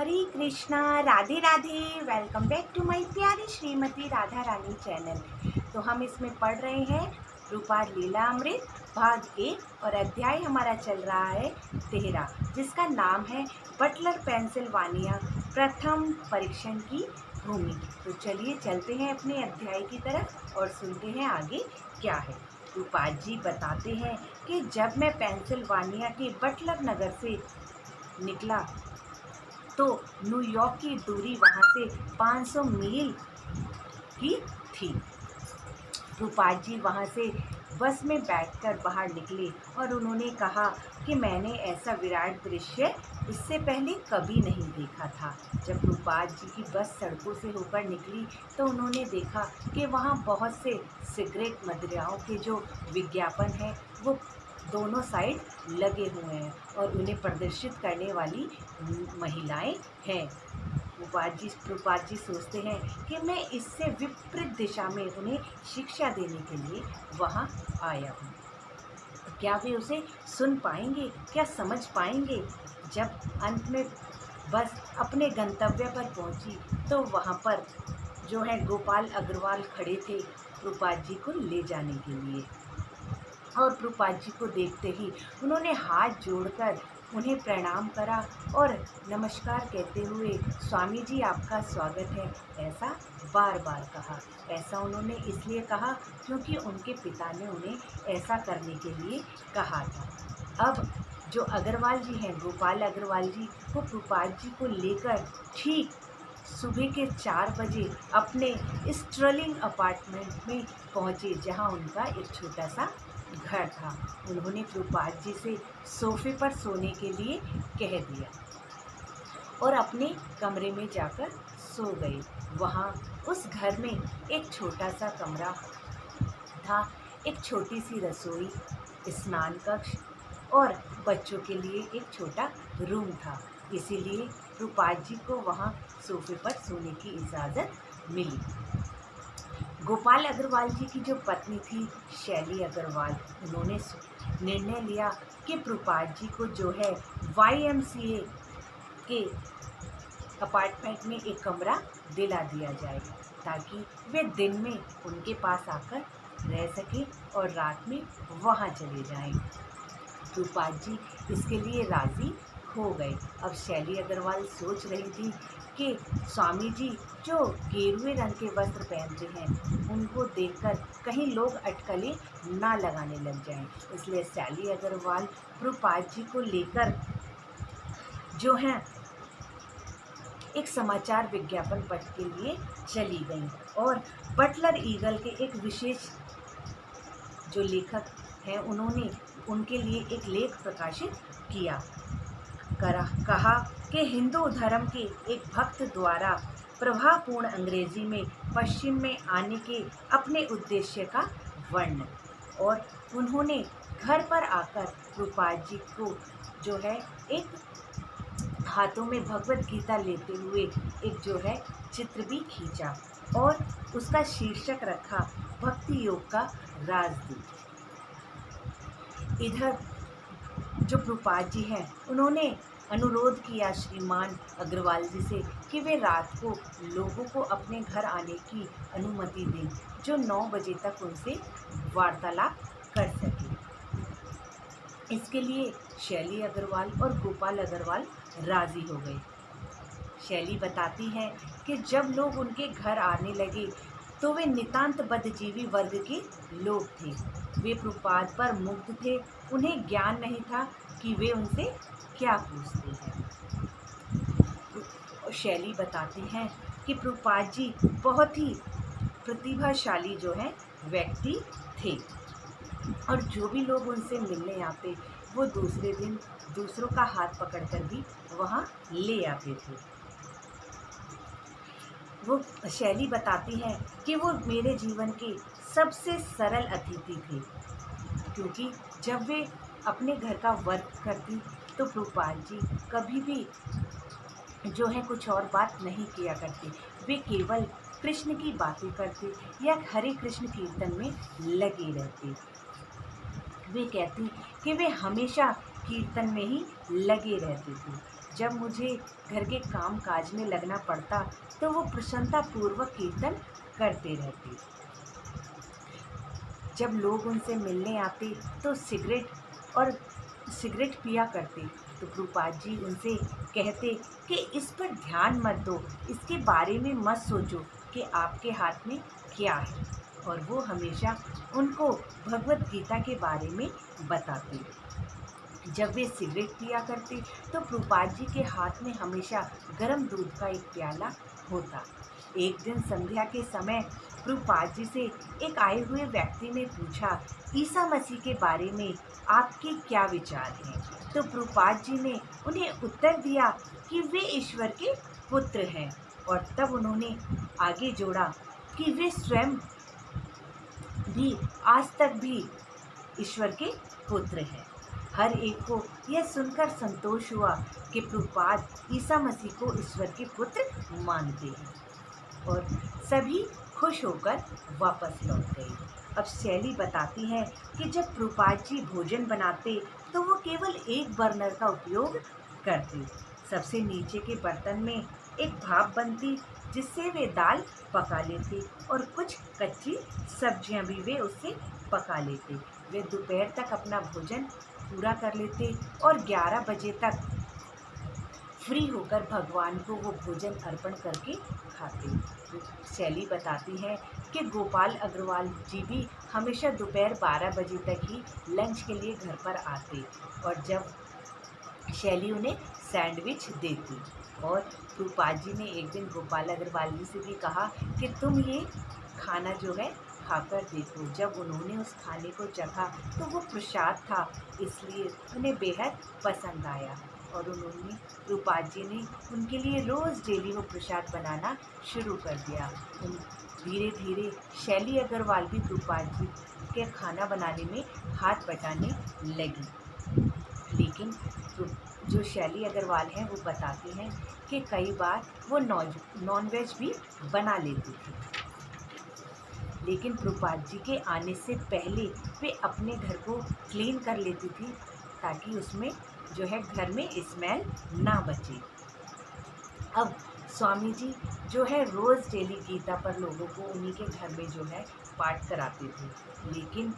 Hare Krishna, Radhe Radhe. Welcome back to my प्यारी Shrimati Radha Rani channel. तो हम इसमें पढ़ रहे हैं रूपार लीला अमृत भाग 1 और अध्याय हमारा चल रहा है 13, जिसका नाम है बटलर पेंसिल्वानिया प्रथम परीक्षण की भूमि। तो चलिए चलते हैं अपने अध्याय की तरफ और सुनते हैं आगे क्या है। रूपाल जी बताते हैं कि जब मैं पेंसिल्वानिया के बटलर नगर से निकला तो न्यूयॉर्क की दूरी वहाँ से 500 मील की थी। रूपाल जी वहाँ से बस में बैठकर बाहर निकले और उन्होंने कहा कि मैंने ऐसा विराट दृश्य इससे पहले कभी नहीं देखा था। जब रूपाल जी की बस सड़कों से होकर निकली तो उन्होंने देखा कि वहाँ बहुत से सिगरेट मदिराओं के जो विज्ञापन हैं वो दोनों साइड लगे हुए हैं और उन्हें प्रदर्शित करने वाली महिलाएं हैं। रूपाल जी सोचते हैं कि मैं इससे विपरीत दिशा में उन्हें शिक्षा देने के लिए वहाँ आया हूँ। क्या वे उसे सुन पाएंगे, क्या समझ पाएंगे? जब अंत में बस अपने गंतव्य पर पहुँची तो वहाँ पर जो है गोपाल अग्रवाल खड़े थे रूपाल जी को ले जाने के लिए। और रूपाल जी को देखते ही उन्होंने हाथ जोड़कर उन्हें प्रणाम करा और नमस्कार कहते हुए स्वामी जी आपका स्वागत है ऐसा बार बार कहा। ऐसा उन्होंने इसलिए कहा क्योंकि उनके पिता ने उन्हें ऐसा करने के लिए कहा था। अब जो अग्रवाल जी हैं, गोपाल अग्रवाल जी, वो रूपाल जी को लेकर ठीक सुबह के 4 बजे अपने स्ट्रलिंग अपार्टमेंट में पहुँचे जहाँ उनका एक छोटा सा घर था। उन्होंने रूपाल जी से सोफे पर सोने के लिए कह दिया और अपने कमरे में जाकर सो गए। वहाँ उस घर में एक छोटा सा कमरा था, एक छोटी सी रसोई, स्नान कक्ष और बच्चों के लिए एक छोटा रूम था। इसीलिए रूपाल जी को वहाँ सोफे पर सोने की इजाज़त मिली। गोपाल अग्रवाल जी की जो पत्नी थी शैली अग्रवाल, उन्होंने निर्णय लिया कि रूपाल जी को जो है YMCA के अपार्टमेंट में एक कमरा दिला दिया जाए ताकि वे दिन में उनके पास आकर रह सकें और रात में वहाँ चले जाएं। रूपाल जी इसके लिए राज़ी हो गए। अब शैली अग्रवाल सोच रही थी कि स्वामी जी जो गेरुए रंग के वस्त्र पहनते हैं उनको देखकर कहीं लोग अटकलें ना लगाने लग जाएं। इसलिए शैली अग्रवाल रूपाल जी को लेकर जो है एक समाचार विज्ञापन पत्र के लिए चली गई और बटलर ईगल के एक विशेष जो लेखक हैं उन्होंने उनके लिए एक लेख प्रकाशित कहा कि हिंदू धर्म के एक भक्त द्वारा प्रभावपूर्ण अंग्रेजी में पश्चिम में आने के अपने उद्देश्य का वर्णन। और उन्होंने घर पर आकर रूपाल जी को जो है एक हाथों में भगवत गीता लेते हुए एक जो है चित्र भी खींचा और उसका शीर्षक रखा भक्ति योग का राजदूत। इधर जो रूपाल जी हैं उन्होंने अनुरोध किया श्रीमान अग्रवाल जी से कि वे रात को लोगों को अपने घर आने की अनुमति दें जो 9 बजे तक उनसे वार्तालाप कर सकें। इसके लिए शैली अग्रवाल और गोपाल अग्रवाल राज़ी हो गए। शैली बताती हैं कि जब लोग उनके घर आने लगे तो वे नितांत बद्धजीवी वर्ग के लोग थे। वे रूपाल पर मुग्ध थे, उन्हें ज्ञान नहीं था कि वे उनसे क्या पूछते हैं। शैली बताती हैं कि रूपाल जी बहुत ही प्रतिभाशाली जो है व्यक्ति थे और जो भी लोग उनसे मिलने आते वो दूसरे दिन दूसरों का हाथ पकड़कर भी वहाँ ले आते थे। वो शैली बताती हैं कि वो मेरे जीवन के सबसे सरल अतिथि थे क्योंकि जब वे अपने घर का वर्क करती तो रूपाल जी कभी भी जो है कुछ और बात नहीं किया करते। वे केवल कृष्ण की बातें करते या हरे कृष्ण कीर्तन में लगे रहते। वे कहती कि वे हमेशा कीर्तन में ही लगे रहते थे। जब मुझे घर के काम काज में लगना पड़ता तो वो प्रसन्नतापूर्वक कीर्तन करते रहते। जब लोग उनसे मिलने आते तो सिगरेट पिया करते, तो प्रभुपाद जी उनसे कहते कि इस पर ध्यान मत दो, इसके बारे में मत सोचो कि आपके हाथ में क्या है। और वो हमेशा उनको भगवत गीता के बारे में बताते। जब वे सिगरेट पिया करते तो प्रभुपाद जी के हाथ में हमेशा गर्म दूध का एक प्याला होता। एक दिन संध्या के समय प्रभुपाद जी से एक आए हुए व्यक्ति ने पूछा, ईसा मसीह के बारे में आपके क्या विचार हैं? तो प्रभुपाद जी ने उन्हें उत्तर दिया कि वे ईश्वर के पुत्र हैं। और तब उन्होंने आगे जोड़ा कि वे स्वयं भी आज तक भी ईश्वर के पुत्र हैं। हर एक को यह सुनकर संतोष हुआ कि प्रभुपाद ईसा मसीह को ईश्वर के पुत्र मानते हैं, और सभी खुश होकर वापस लौट गए। अब शैली बताती है कि जब प्रभुपाद जी भोजन बनाते तो वो केवल एक बर्नर का उपयोग करते। सबसे नीचे के बर्तन में एक भाप बनती जिससे वे दाल पका लेते, और कुछ कच्ची सब्जियां भी वे उससे पका लेते। वे दोपहर तक अपना भोजन पूरा कर लेते और 11 बजे तक फ्री होकर भगवान को वो भोजन अर्पण करके खाते। शैली बताती है कि गोपाल अग्रवाल जी भी हमेशा दोपहर 12 बजे तक ही लंच के लिए घर पर आते, और जब शैली उन्हें सैंडविच देती। और प्रभुपाद जी ने एक दिन गोपाल अग्रवाल जी से भी कहा कि तुम ये खाना जो है खाकर देखो। जब उन्होंने उस खाने को चखा तो वो प्रसाद था, इसलिए उन्हें बेहद पसंद आया, और उन्होंने प्रभुपाद जी ने उनके लिए रोज़ डेली वो प्रसाद बनाना शुरू कर दिया। धीरे धीरे शैली अग्रवाल भी प्रभुपाद जी के खाना बनाने में हाथ बटाने लगी। लेकिन जो शैली अग्रवाल हैं वो बताती हैं कि कई बार वो नॉन वेज भी बना लेती थी, लेकिन प्रभुपाद जी के आने से पहले वे अपने घर को क्लीन कर लेती थी ताकि उसमें जो है घर में स्मेल ना बचे। अब स्वामी जी जो है रोज़ डेली गीता पर लोगों को उन्हीं के घर में जो है पाठ कराते थे, लेकिन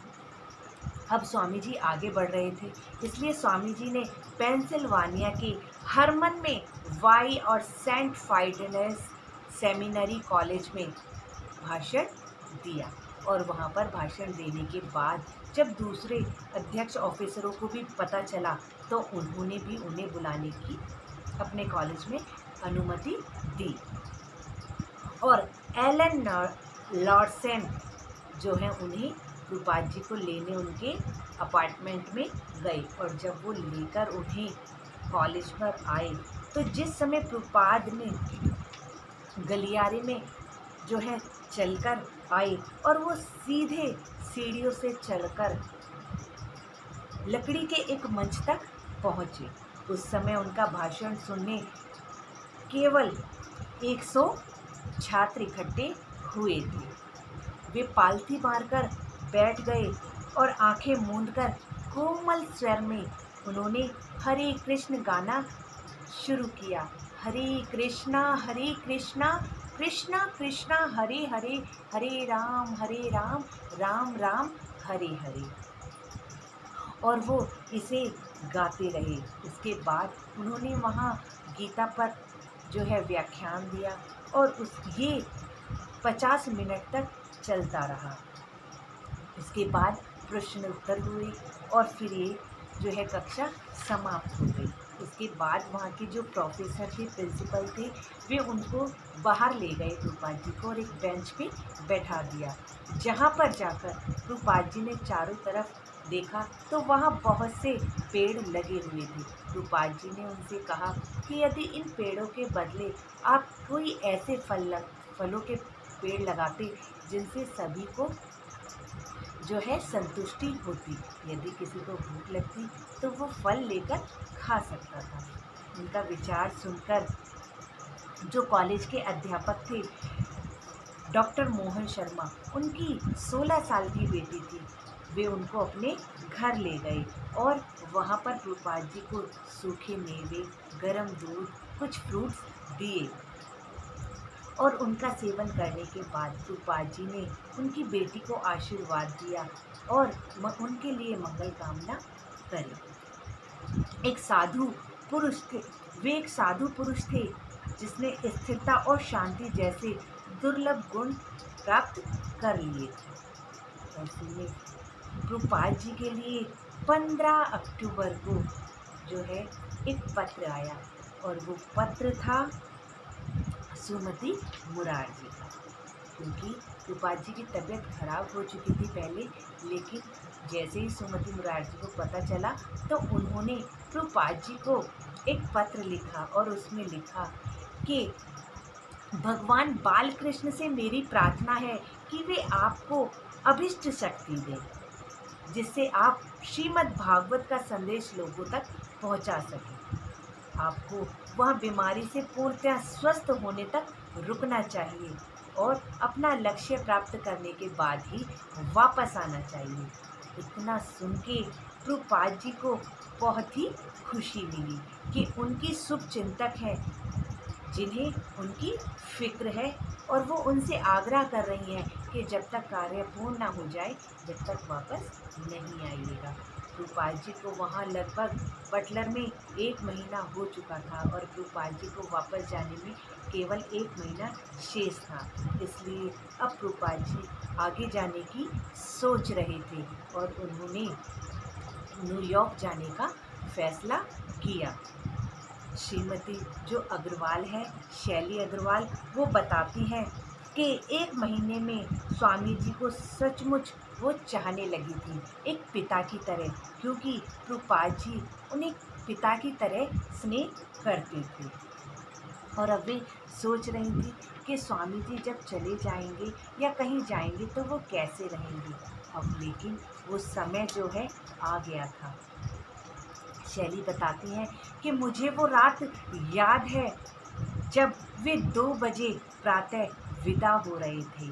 अब स्वामी जी आगे बढ़ रहे थे, इसलिए स्वामी जी ने पेंसिल्वानिया के हरमन में वाई और सेंट फाइडनेस सेमिनरी कॉलेज में भाषण दिया। और वहाँ पर भाषण देने के बाद जब दूसरे अध्यक्ष ऑफिसरों को भी पता चला तो उन्होंने भी उन्हें बुलाने की अपने कॉलेज में अनुमति दी। और एलन लॉर्डसन जो है उन्हें प्रभुपाद जी को लेने उनके अपार्टमेंट में गए, और जब वो लेकर उन्हें कॉलेज पर आए तो जिस समय प्रभुपाद ने गलियारे में जो है चलकर आए और वो सीधे सीढ़ियों से चढ़कर लकड़ी के एक मंच तक पहुँचे। उस समय उनका भाषण सुनने केवल 100 छात्र इकट्ठे हुए थे। वे पालथी मारकर बैठ गए और आंखें मूंदकर कोमल स्वर में उन्होंने हरे कृष्ण गाना शुरू किया। हरे कृष्णा कृष्णा कृष्णा हरे हरे, हरे राम राम राम हरे हरे। और वो इसे गाते रहे। इसके बाद उन्होंने वहाँ गीता पर जो है व्याख्यान दिया, और ये 50 मिनट तक चलता रहा। इसके बाद प्रश्न उत्तर हुए और फिर ये जो है कक्षा समाप्त हो गई। उसके बाद वहाँ के जो प्रोफेसर थे, प्रिंसिपल थे, वे उनको बाहर ले गए प्रभुपाद जी को और एक बेंच पे बैठा दिया, जहाँ पर जाकर प्रभुपाद जी ने चारों तरफ देखा तो वहाँ बहुत से पेड़ लगे हुए थे। प्रभुपाद जी ने उनसे कहा कि यदि इन पेड़ों के बदले आप कोई ऐसे फलों के पेड़ लगाते जिनसे सभी को जो है संतुष्टि होती, यदि किसी को भूख लगती तो वो फल लेकर खा सकता था। उनका विचार सुनकर जो कॉलेज के अध्यापक थे डॉक्टर मोहन शर्मा, उनकी 16 साल की बेटी थी, वे उनको अपने घर ले गए और वहाँ पर प्रभुपाद जी को सूखे मेवे, गरम दूध, कुछ फ्रूट्स दिए और उनका सेवन करने के बाद प्रभुपाद जी ने उनकी बेटी को आशीर्वाद दिया और उनके लिए मंगल कामना करी। एक साधु पुरुष थे वे एक साधु पुरुष थे जिसने स्थिरता और शांति जैसे दुर्लभ गुण प्राप्त कर लिए थे। ऐसे में प्रभुपाद जी के लिए 15 अक्टूबर को जो है एक पत्र आया और वो पत्र था सुमति मुरारजी का। क्योंकि प्रभुपाद जी की तबीयत खराब हो चुकी थी पहले, लेकिन जैसे ही सुमति मुरारजी को पता चला तो उन्होंने प्रभुपाद जी को एक पत्र लिखा और उसमें लिखा कि भगवान बाल कृष्ण से मेरी प्रार्थना है कि वे आपको अभिष्ट शक्ति दें, जिससे आप श्रीमद् भागवत का संदेश लोगों तक पहुंचा सकें। आपको वह बीमारी से पूर्णतः स्वस्थ होने तक रुकना चाहिए और अपना लक्ष्य प्राप्त करने के बाद ही वापस आना चाहिए। इतना सुन के प्रभुपाद जी को बहुत ही खुशी मिली कि उनकी शुभ चिंतक हैं जिन्हें उनकी फिक्र है और वो उनसे आग्रह कर रही हैं कि जब तक कार्य पूर्ण ना हो जाए जब तक वापस नहीं आइएगा। प्रभुपाद जी को वहाँ लगभग बटलर में 1 महीना हो चुका था और प्रभुपाद जी को वापस जाने में केवल 1 महीना शेष था। इसलिए अब प्रभुपाद जी आगे जाने की सोच रहे थे और उन्होंने न्यूयॉर्क जाने का फैसला किया। श्रीमती जो अग्रवाल है, शैली अग्रवाल, वो बताती हैं कि 1 महीने में स्वामी जी को सचमुच वो चाहने लगी थी, एक पिता की तरह, क्योंकि प्रभुपाद जी उन्हें पिता की तरह स्नेह करते थे। और अब वे सोच रही थी कि स्वामी जी जब चले जाएंगे या कहीं जाएंगे तो वो कैसे रहेंगे। अब लेकिन वो समय जो है आ गया था। शैली बताती हैं कि मुझे वो रात याद है जब वे 2 बजे प्रातः विदा हो रहे थे।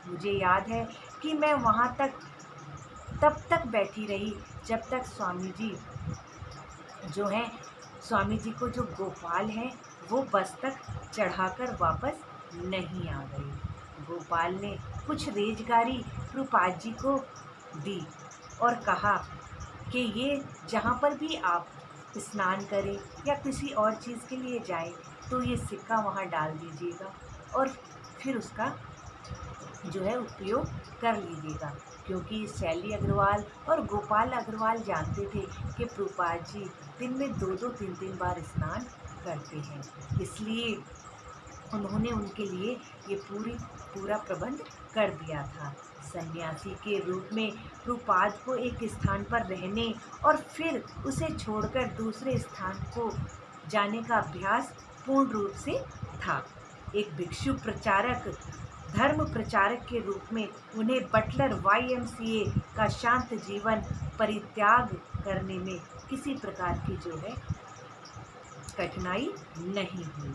मुझे याद है कि मैं वहाँ तब तक बैठी रही जब तक स्वामी जी जो हैं, स्वामी जी को जो गोपाल हैं वो बस तक चढ़ाकर वापस नहीं आ गए। गोपाल ने कुछ रेजगारी प्रभुपाद जी को दी और कहा कि ये जहाँ पर भी आप स्नान करें या किसी और चीज़ के लिए जाएं तो ये सिक्का वहाँ डाल दीजिएगा और फिर उसका जो है उपयोग कर लीजिएगा। क्योंकि शैली अग्रवाल और गोपाल अग्रवाल जानते थे कि प्रभुपाद जी दिन में 2-2, 3-3 बार स्नान करते हैं, इसलिए उन्होंने उनके लिए ये पूरा प्रबंध कर दिया था। सन्यासी के रूप में प्रभुपाद को एक स्थान पर रहने और फिर उसे छोड़कर दूसरे स्थान को जाने का अभ्यास पूर्ण रूप से था। एक भिक्षु प्रचारक, धर्म प्रचारक के रूप में उन्हें बटलर YMCA का शांत जीवन परित्याग करने में किसी प्रकार की जो है कठिनाई नहीं हुई।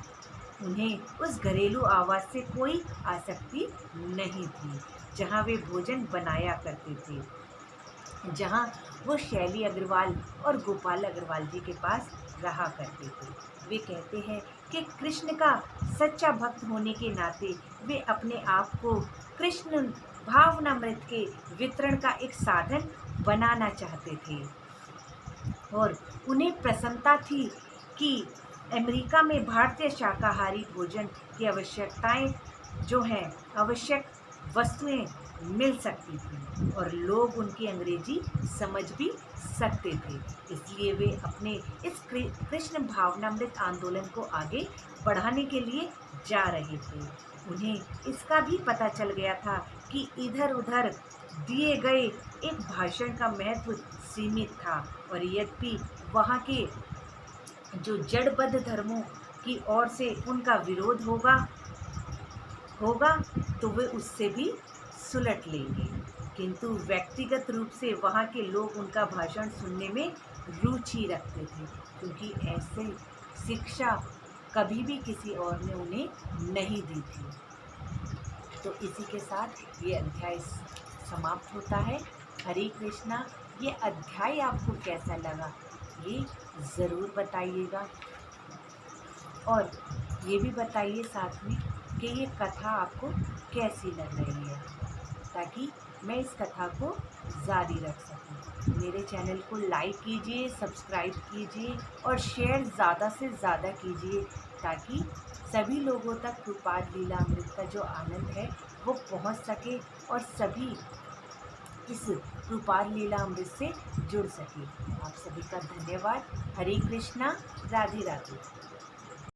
उन्हें उस घरेलू आवास से कोई आसक्ति नहीं थी जहां वे भोजन बनाया करते थे, जहां वो शैली अग्रवाल और गोपाल अग्रवाल जी के पास रहा करते थे। वे कहते हैं कि कृष्ण का सच्चा भक्त होने के नाते वे अपने आप को कृष्ण भावनामृत के वितरण का एक साधन बनाना चाहते थे और उन्हें प्रसन्नता थी कि अमेरिका में भारतीय शाकाहारी भोजन की आवश्यकताएं जो हैं, आवश्यक वस्तुएं मिल सकती थी और लोग उनकी अंग्रेजी समझ भी सकते थे। इसलिए वे अपने इस कृष्ण भावनामृत आंदोलन को आगे बढ़ाने के लिए जा रहे थे। उन्हें इसका भी पता चल गया था कि इधर उधर दिए गए एक भाषण का महत्व सीमित था और यद्यपि वहाँ के जो जड़बद्ध धर्मों की ओर से उनका विरोध होगा तो वे उससे भी सुलट लेंगे, किंतु व्यक्तिगत रूप से वहाँ के लोग उनका भाषण सुनने में रुचि रखते थे, क्योंकि ऐसे शिक्षा कभी भी किसी और ने उन्हें नहीं दी थी। तो इसी के साथ ये अध्याय समाप्त होता है। हरे कृष्णा। ये अध्याय आपको कैसा लगा आगे ज़रूर बताइएगा। और ये भी बताइए साथ में कि ये कथा आपको कैसी लग रही है, ताकि मैं इस कथा को जारी रख सकूं। मेरे चैनल को लाइक कीजिए, सब्सक्राइब कीजिए और शेयर ज़्यादा से ज़्यादा कीजिए, ताकि सभी लोगों तक कृपाल लीलामृत का जो आनंद है वो पहुंच सके और सभी इस कृपाल लीलामृत से जुड़ सके। आप सभी का धन्यवाद। हरे कृष्णा, राधे राधे।